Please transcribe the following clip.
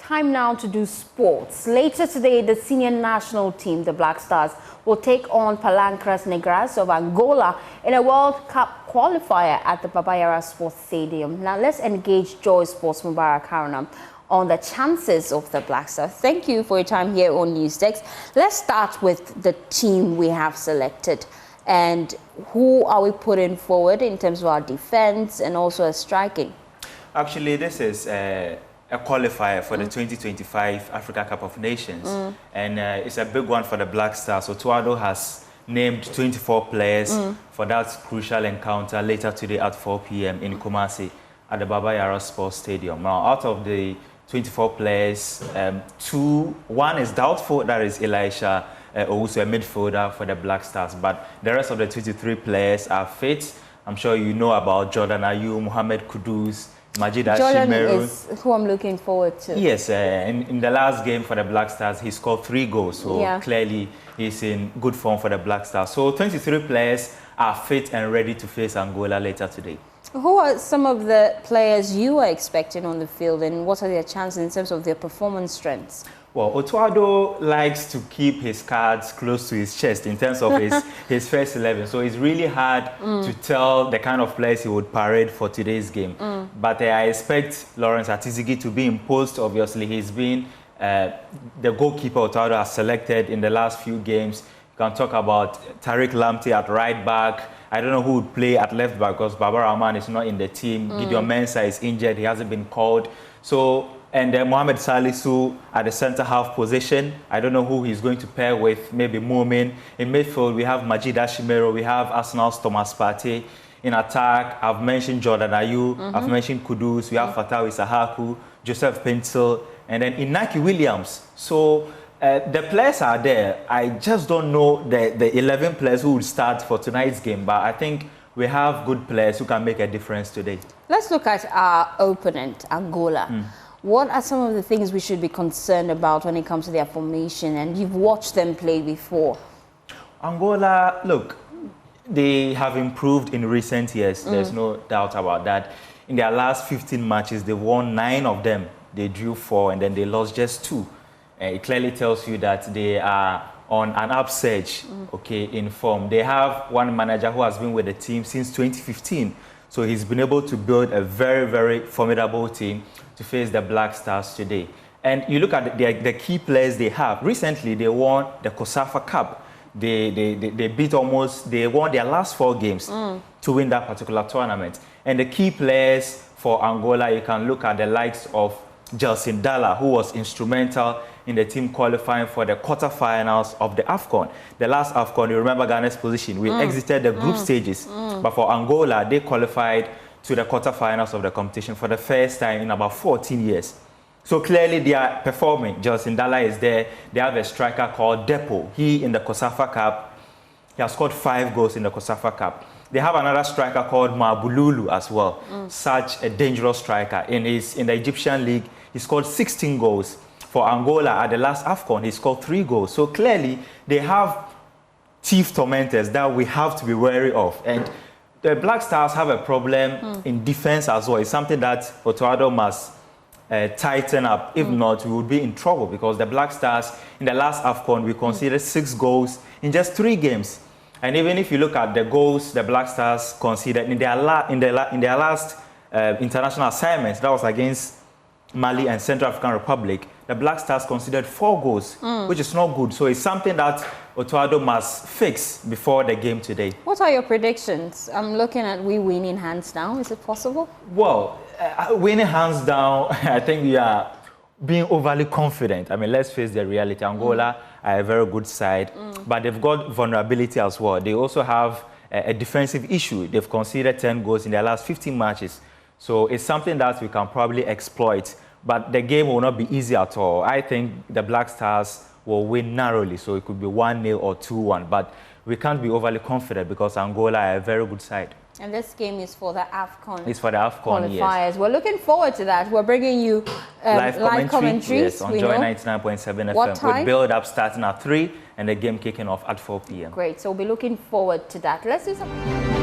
Time now to do sports. Later today, the senior national team, the Black Stars, will take on Palancas Negras of Angola in a World Cup qualifier at the Yara Sports Stadium. Now, let's engage Joy Sports Mubarak Harunam on the chances of the Black Stars. Thank you for your time here on Newsdesk. Let's start with the team we have selected. And who are we putting forward in terms of our defense and also striking? Actually, this is a qualifier for the 2025 Africa Cup of Nations. And it's a big one for the Black Stars. So Tuado has named 24 players for that crucial encounter later today at 4 p.m. in Kumasi at the Yara Sports Stadium. Now, out of the 24 players, one is doubtful, that is Elisha, also a midfielder for the Black Stars. But the rest of the 23 players are fit. I'm sure you know about Jordan Ayew, Mohamed Kudus, Majida Jordan Shimeru is who I'm looking forward to. Yes, in the last game for the Black Stars, he scored 3 goals. So clearly he's in good form for the Black Stars. So 23 players are fit and ready to face Angola later today. Who are some of the players you are expecting on the field, and what are their chances in terms of their performance strengths? Well, Otuado likes to keep his cards close to his chest in terms of his first 11. So it's really hard to tell the kind of players he would parade for today's game. But I expect Lawrence Atizigi to be imposed. Obviously, he's been the goalkeeper Otuado has selected in the last few games. You can talk about Tariq Lamptey at right back. I don't know who would play at left back because Baba Rahman is not in the team. Gideon Mensah is injured. He hasn't been called. So, and then Mohamed Salisu at the centre-half position. I don't know who he's going to pair with, maybe Mumin. In midfield, we have Majida Shimeru, we have Arsenal's Thomas Partey. In attack, I've mentioned Jordan Ayew, I've mentioned Kudus, we have Fatawi Sahaku, Joseph Pencil, and then Inaki Williams. So the players are there. I just don't know the 11 players who would start for tonight's game, but I think we have good players who can make a difference today. Let's look at our opponent, Angola. What are some of the things we should be concerned about when it comes to their formation? And you've watched them play before. Angola, look, they have improved in recent years. There's no doubt about that. In their last 15 matches, they've won 9 of them. They drew 4 and then they lost just 2. It clearly tells you that they are on an upsurge, okay, in form. They have one manager who has been with the team since 2015. So he's been able to build a very, very formidable team to face the Black Stars today. And you look at the key players they have. Recently, they won the COSAFA Cup. They won their last 4 games to win that particular tournament. And the key players for Angola, you can look at the likes of Gelson Dalla, who was instrumental in the team qualifying for the quarterfinals of the AFCON. The last AFCON, you remember Ghana's position. We exited the group stages. But for Angola, they qualified to the quarterfinals of the competition for the first time in about 14 years. So clearly they are performing. Gelson Dalla is there. They have a striker called Depo. He, in the COSAFA Cup, he has scored 5 goals in the COSAFA Cup. They have another striker called Mabululu as well. Such a dangerous striker. In the Egyptian league, he scored 16 goals. For Angola, at the last AFCON, he scored 3 goals. So clearly, they have chief tormentors that we have to be wary of. And the Black Stars have a problem in defense as well. It's something that Otuado must tighten up. If not, we would be in trouble because the Black Stars, in the last AFCON, we conceded 6 goals in just 3 games. And even if you look at the goals the Black Stars conceded in their last international assignments, that was against Mali and Central African Republic, the Black Stars considered 4 goals, which is not good. So it's something that Otuado must fix before the game today. What are your predictions? I'm looking at we winning hands down. Is it possible? Well, winning hands down, I think we are being overly confident. I mean, let's face the reality. Angola are a very good side, but they've got vulnerability as well. They also have a defensive issue. They've conceded 10 goals in their last 15 matches. So it's something that we can probably exploit. But the game will not be easy at all. I think the Black Stars will win narrowly, so it could be 1-0 or 2-1. But we can't be overly confident because Angola are a very good side. And this game is for the AFCON. It's for the AFCON qualifiers. Yes. We're looking forward to that. We're bringing you live commentary. Yes, on Joy 99.7 FM. What time? With build-up starting at 3 and the game kicking off at 4 p.m. Great. So we'll be looking forward to that. Let's do some...